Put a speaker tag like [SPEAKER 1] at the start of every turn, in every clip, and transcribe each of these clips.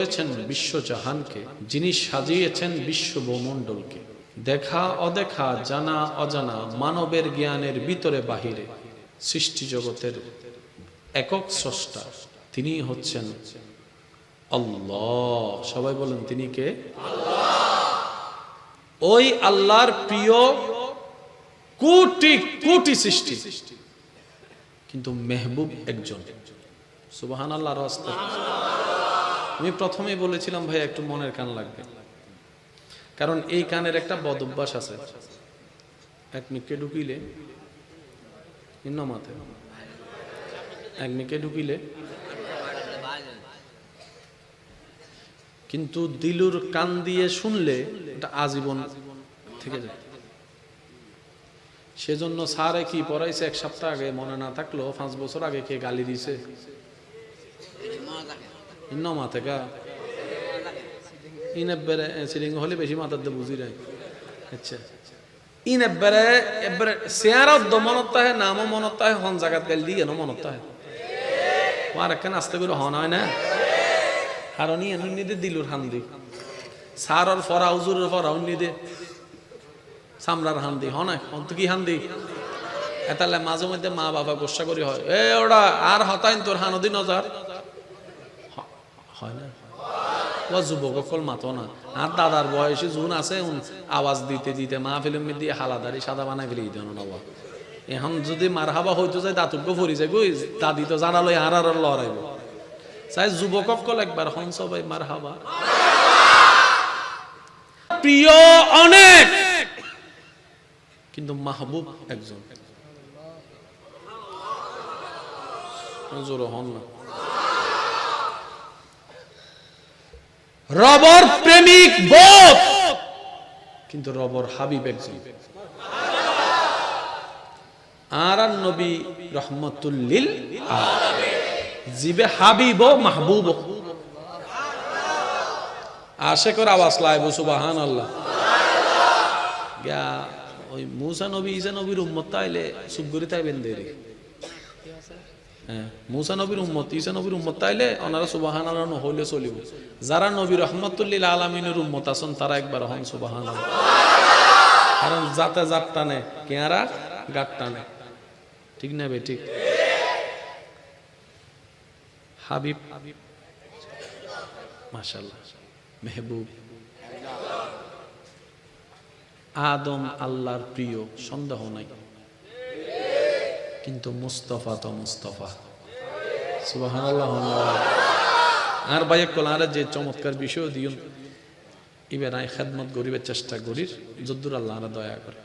[SPEAKER 1] করেছেন বিশ্বজাহানকে, যিনি সাজিয়েছেন বিশ্ব ভূমণ্ডলকে, দেখা অদেখা জানা অজানা মানবের জ্ঞানের ভিতরে বাহিরে সৃষ্টি জগতের একক স্রষ্টা, তিনি হচ্ছেন আল্লাহ। সবাই বলেন তিনি কে? ওই আল্লাহর প্রিয় কোটি কোটি সৃষ্টি, কিন্তু মেহবুব একজন। সুবহানাল্লাহ। রাস্তা আমি প্রথমেই বলেছিলাম ভাই একটু মনের কান লাগবে, কারণ এই কানের একটা বদ অভ্যাস আছে। এক মিকে ঢুকিলে মাথে, এক মিকে ঢুকিলে কিন্তু দিলুর কান দিয়ে শুনলে এটা আজীবন থেকে যায়। সেজন্য স্যারে কি পড়াইছে এক সপ্তাহ আগে মনে না থাকলো 5 বছর আগে কে গালি দিছে মাথা ইনেবারে সিলিং হলে বেশি মাথার দিয়ে বুঝি নাই। আচ্ছা ইনেবারে এবারে চেয়ারত মনত আহে, নামও মনত আহে, হন জায়গাত গালি দিয়ে কেন মনত আহে। আর একখান আস্তে করে হন হয় না, কারণ এমনিতে দিলুর হান্দি সারর ফরা হুজুরের ফরা অন্যদে সামরার হান্দি হনায় অন্ত কি হান্দি এতালে মাঝে মধ্যে মা বাবা গোসা করি হয় এ ওরা আর হতাইন তোর হানদি নজর হয় না। ও যুবক অকল মাতো না, আর দাদার বয়সে জুন আছে আওয়াজ দিতে দিতে মা ফিল্ম দিয়ে হালাদারি সাদা বানাই ফেলে দিতে নবা। এখন যদি মার হাবা হইতো যায় দাঁতুক ফরি যায় গই দাদি তো জানালো আর আর লড়াইব চাই যুবক অকল একবার হন সবাই মার হাবা। প্রিয় অনেক, কিন্তু মাহবুব একজন। জোর হন না। রবর প্রেমিক বোধ, কিন্তু রবর হাবিব একজন। আর নবী রহমতুল লিল আলামিন, জিবে হাবিব মাহবুব। আশেকর আওয়াজ লাইব সুবহানাল্লাহ। গা ওই মুসা নবী ঈসা নবীর উম্মত তাইলে সুবগরি তাইবেন দেরি। হ্যাঁ, মুসা নবীর উম্মত ঈসা নবীর উম্মত তাইলে ওনারা সুবহানাল্লাহ নহইলে চলিব। যারা নবী রহমতুল লিল আলামিনের উম্মত আছেন তারা একবার হন সুবহানাল্লাহ। কারণ যাতে জাত টানে কেয়ারা গাট টানে, ঠিক না বে ঠিক? হাবিব মাশাআল্লাহ, মেহবুব আদম আল্লাহর প্রিয়, সন্দেহ নাই, কিন্তু মুস্তাফা তো মুস্তাফা। সুবহানাল্লাহ। আর ভাই কোলারে যে চমৎকার বিষয় দিউন ইবেন আই খেদমত গরিবের চেষ্টা করির যদ্দুর আল্লাহ দয়া করে।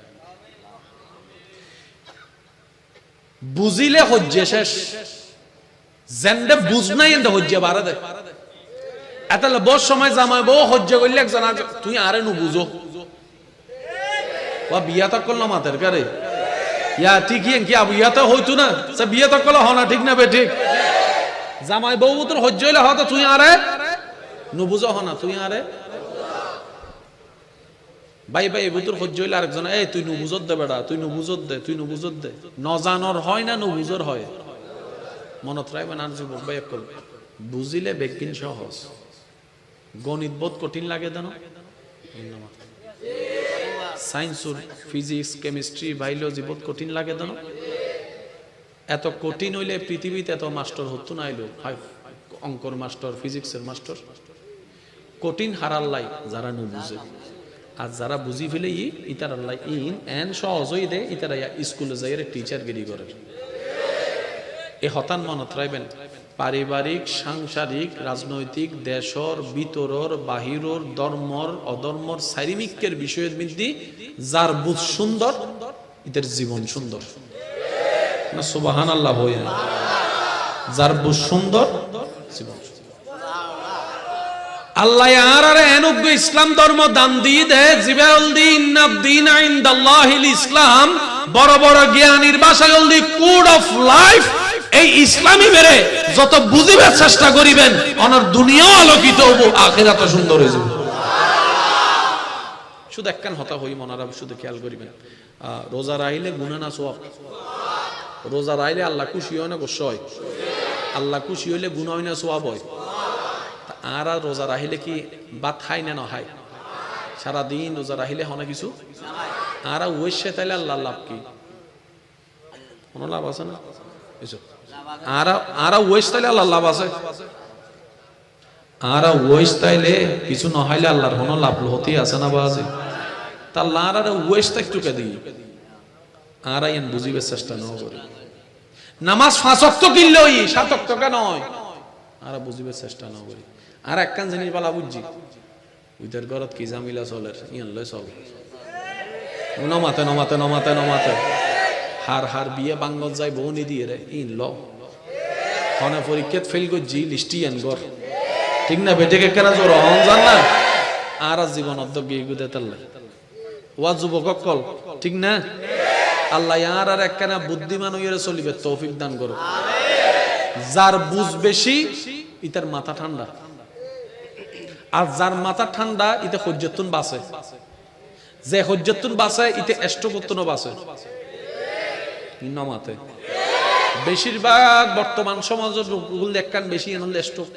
[SPEAKER 1] বুঝিলে হজ্জে শেষ, জেন্ডে বুঝ নাই এন্ড হজ্জে বাড়া দেয়। এতালে বহু সময় জামাই বউ হজ্জে করলে একজন তুই আরে নু বুঝো ও বিয়া তো করলাম মাতের কারে ইয়া ঠিকই কি আবু ইয়া তো হইতো না সে বিয়া তো করলে হনা, ঠিক না বে ঠিক? জামাই বউ তোর হজ্জ হইলে হতো তুই আরে নু বুঝো হনা, তুই আরে ভাই ভাই বুতুর হজ্জ হইলে আরেকজন এই তুই নু বুঝত দে বেড়া, তুই নু বুঝত দে, তুই নু বুঝত দে। নজানর হয় না নু বুঝর হয়। মনত রাখবেন আর যুবক ভাই একল বুঝিলে বেগিন সহজ, গণিত বোধ কঠিন লাগে দেন। সায়েন্স ফিজিক্স কেমিস্ট্রি বায়োলজি বোধ কঠিন লাগে দেন। এত কঠিন হইলে পৃথিবীতে এত মাস্টার হতো না, আইলো অঙ্কর মাস্টার ফিজিক্সের মাস্টার। কঠিন হারার লাই যারা নু বুঝে, আর যারা বুঝি ফেলে ইতার আল্লাহ ইন এন সহজ হই দে ইতারা স্কুলে যাই টিচার গিরি করে। এ হতান মনত রাখবেন, পারিবারিক সাংসারিক রাজনৈতিক দেশর ভিতরর বাহিরর ধর্মর অধর্মর সাইরিমিকের বিষয়ের মধ্যে যার বুঝ সুন্দর এদের জীবন সুন্দর না। সুবহানাল্লাহ বই না, যার বুঝ সুন্দর জীবন। আল্লাহ আর এনুগ্য ইসলাম ধর্ম দান দিয়ে দেয় জিবাউল দিন নাবদিন ইনদাল্লাহিল ইসলাম। বড় বড় জ্ঞানীর ভাষায় দি কোড অফ লাইফ। এই ইসলামী মেরে যত বুঝিবার চেষ্টা করিবেন অনার দুনিয়াও আলোকিত হব, আখিরাত সুন্দর হয়ে যাবে। শুধু একখান হতা হই মনারা শুধু খেয়াল করিবেন, রোজা রাইলে গুনাহ না সওয়াব? রোজা রাইলে আল্লাহ খুশি হয় না গোসা হয়? আল্লাহ খুশি হইলে গুনাহ হয় না সওয়াব হয়? আর রোজা রাহিলে কি ভাত খাই না নহাই? সারাদিন রোজা রাহিলে হনে কিছু আর ওয়েসে তাইলে আল্লাহ লাভ কি? কোনো লাভ আছে না? আর ওয়েস তাইলে আল্লাহ লাভ আছে? আর ওয়েস তাইলে কিছু নহাইলে আল্লাহর কোনো লাভ হতে আছে না বাজে? তা আল্লাহ আর ওয়েসটা একটুকে দিই আর আইন বুঝিবার চেষ্টা ন করি। নামাজ 5 ওয়াক্ত কিনলেই 7 ওয়াক্ত কেন নয়? আর বুঝিবার চেষ্টা ন করি। আর একখান জিনিস বলা বুঝছি, উইদের ঘরত কি জামিলা চলে ইয়ান লয় চল নমাতে নমাতে নমাতে নমাতে হার বিয়ে বাঙ্গত যায় বউ নি দিয়ে রে ইন ল হনে পরীক্ষাত ফেল করছি লিস্টি আন গর ঠিক না? বেটেকে কেন জোর হন জান না আর জীবন অধ্যক্ষ গুদে তাল্লা ওয়া যুবক কল ঠিক না? আল্লাহ আর একখানা বুদ্ধিমান হইয়া চলিবে তৌফিক দান করো। যার বুঝ বেশি ইতার মাথা ঠান্ডা, আর যার মাথা ঠান্ডা ইতে হজ্জতুন বাসে, যে হজ্জতুন বাসে ইতে এষ্টকতুন বাসে নমাতে। বেশিরভাগ বর্তমান সমাজের রোগগুলো একখান বেশি এনলে স্ট্রোক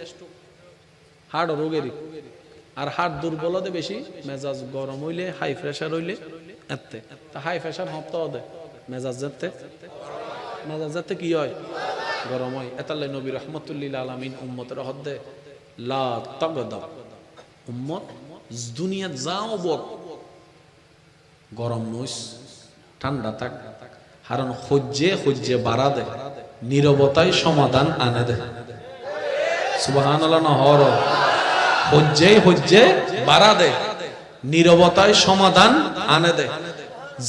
[SPEAKER 1] হার্ট রোগেরই। আর হার্ট দুর্বলতে বেশি, মেজাজ গরম হইলে হাই প্রেসার হইলে এতে তা হাই প্রেসার হপ্তাহ দে মেজাজ যাতে কি হয় গরম হয়। এতাল্লাই নবী রহমতুল্লিল আলামিন উম্মতের হদ্দে লা তাগদাব উম্মত দুনিয়াত যাও বক গরম নইস ঠান্ডা থাক, কারণ হজ্জে বাড়া দে, নীরবতায় সমাধান আনে দে। সুবহানাল্লাহ নহর হজ্জে বাড়া দে, নীরবতায় সমাধান আনে দে।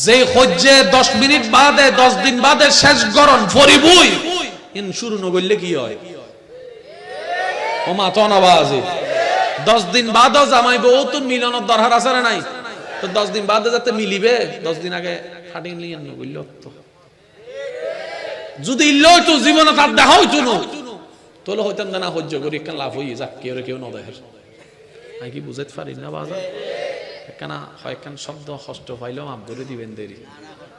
[SPEAKER 1] যে হজ্জে 10 মিনিট বাদে 10 দিন বাদে শেষ গরম ফরিবুই ইন শুরু নগরলে কি হয় ও মাতন আওয়াজে 10 দিন বাদও জামাই বউ তো মিলনের দরকার আছে না নাই? তো 10 দিন বাদে যাতে মিলিবে 10 দিন আগে ফাটিং লিয়েন নগরল তো যদি লয় তো জীবনে তার দেখা হইতো না তোলে হইতাম না হজ্জ করি কেন লাভ হই যাক কেউ ন দেখে আই কি বুঝাইতে পারি না বাজার কেন হয় কেন শব্দ কষ্ট পাইলেও মাপ ধরে দিবেন দেরি,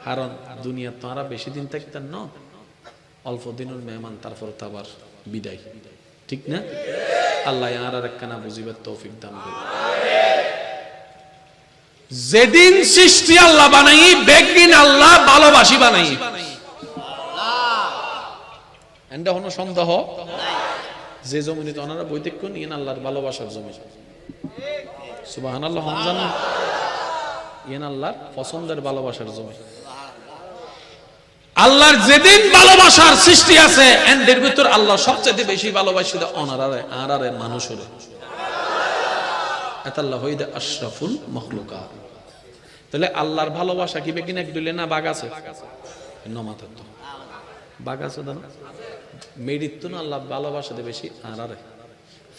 [SPEAKER 1] কারণ দুনিয়া তো আরা বেশি দিন থাকতেন না, অল্প দিনের মেহমান তারপর তো আবার বিদায় ঠিক না? আল্লাহ আর একখানা বুঝিবার তৌফিক দান করুন। যেদিন সৃষ্টি আল্লাহ বানাই বেগিন আল্লাহ ভালোবাসি বানাই এন্ড কোনো সন্দেহ যে জমিনে ওনারা বৈদিক্য নিয়ে আল্লাহর ভালোবাসার জমি। সুবহানাল্লাহ জানো ইয়েন আল্লাহর পছন্দের ভালোবাসার জমি। আল্লাহর যেদিন ভালোবাসার সৃষ্টি আছে এন্ডের ভিতর আল্লাহ সবচেয়ে বেশি ভালোবাসে অনারারে আরারে মানুষের। এতাল্লাহ হইদে আশরাফুল মখলুকাত। তাহলে আল্লাহর ভালোবাসা কি বেগিন এক দিলে না বাগ আছে নমাতে তো বাগ আছে দাও মেডিত না আল্লাহ ভালোবাসা দে বেশি আরারে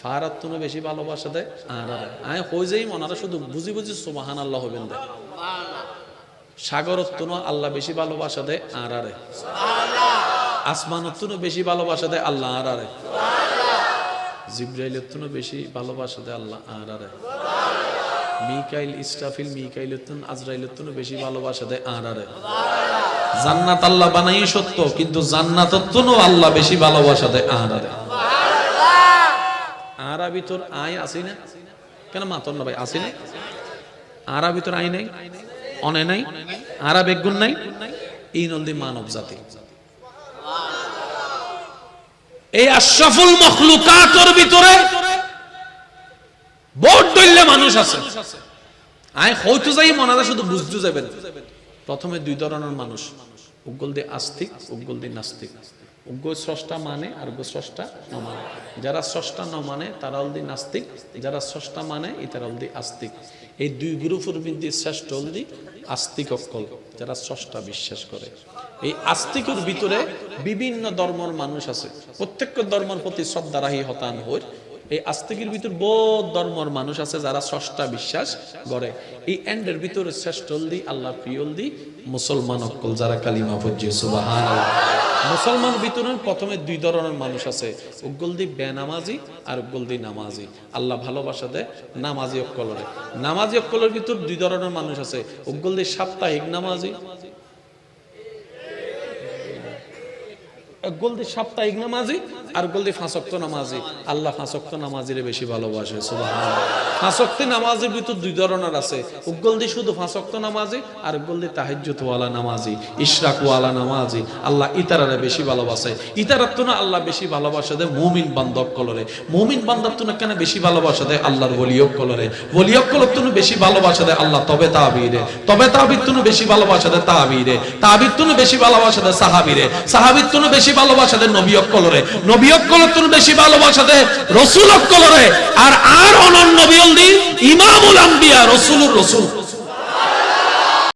[SPEAKER 1] ফারাত তো বেশি ভালোবাসা দেয় আরারে আয় হই যাই মনারা শুধু বুঝি সুবহানাল্লাহ হবেন দে সাগরত্ব আল্লাহ বেশি ভালোবাসা দেয় আরারে আসমানত বেশি ভালোবাসা দেয় আল্লাহ আরারে জিব্রাইলের তো বেশি ভালোবাসা দেয় আল্লাহ আরারে মিকাইল ইসরাফিল মিকাইলের তো আজরাইলের তো বেশি ভালোবাসা দেয় আরারে জান্নাত আল্লাহ বানাই সত্য কিন্তু জান্নাতের তো আল্লাহ বেশি ভালোবাসা দেয় আরারে আরা ভিতর আয় আসি না কেন মাতন না ভাই আসি না আরা ভিতর আই নাই অনে নাই আরা বেগুন নাই এই নলদি মানব জাতি এই আশরাফুল মখলুকাতের ভিতরে বহুত দইলে মানুষ আছে আয় হয়তো যাই মনাদা শুধু বুঝতে যাবেন। প্রথমে দুই ধরনের মানুষ, উগ্গল দিয়ে আস্তিক উগ্গল দিয়ে নাস্তিক। উগ্র স্রষ্টা মানে আর উগ্র স্রষ্টা ন মানে। যারা স্রষ্টা ন মানে তারা হলদি নাস্তিক, যারা স্রষ্টা মানে তারা হলদি আস্তিক। এই দুই গ্রুপের মধ্যে শ্রেষ্ঠ হলদি আস্তিক অক্কল, যারা স্রষ্টা বিশ্বাস করে। এই আস্তিকের ভিতরে বিভিন্ন ধর্মের মানুষ আছে, প্রত্যেক ধর্মের প্রতি শ্রদ্ধা রাহি হতান হই। এই আস্তিকের ভিতর বহুত ধর্মের মানুষ আছে যারা স্রষ্টা বিশ্বাস করে। এই এন্ডের ভিতরে শ্রেষ্ঠ হলদি আল্লাহ প্রিয় হলদি মুসলমান অক্কল যারা কালিমা পড়ছে সুবহানাল্লাহ। মুসলমান ভিতরে প্রথমে দুই ধরনের মানুষ আছে, উগ্গলদি বেনামাজি আর উগ্গলদি নামাজি। আল্লাহ ভালোবাসা দেয় নামাজি অক্কলরে। নামাজি অক্কলের ভিতর দুই ধরনের মানুষ আছে, উগ্গলদি সাপ্তাহিক নামাজি উগ্গলদি সাপ্তাহিক নামাজি আর গলদি 5 ওয়াক্ত নামাজি, আল্লাহ 5 ওয়াক্ত নামাজিরে বেশি ভালোবাসে। সুবহানাল্লাহ। 5 ওয়াক্ত নামাজের ভিতর দুই ধরনের আছে, উগলদি শুধু 5 ওয়াক্ত নামাজি আর গলদি তাহাজ্জুদ ওয়ালা নামাজি, ইশরাক ওয়ালা নামাজি। আল্লাহ ইতারারে বেশি ভালোবাসে। ইতারার তো না আল্লাহ বেশি ভালোবাসা দেয় মুমিন বান্দব কলরে। মুমিন বান্দার তো না কেন বেশি ভালোবাসা দেয় আল্লাহর ওলিয়ক কলরে। ওলিয়ক কলর তো বেশি ভালোবাসা দেয় আল্লাহ তবে তাবিরে। তবে তাবির তো বেশি ভালোবাসা দেয় তাবিরে। তাবির তো বেশি ভালোবাসা দেয় সাহাবীরে। সাহাবীর তো বেশি ভালোবাসা দেয় নবীয়ক কলরে। নবীয়ক কলর তো বেশি ভালোবাসা দেয় রাসূলক কলরে। আর অনন্য নবী ইমামুল আম্বিয়া রাসূলুর রাসূল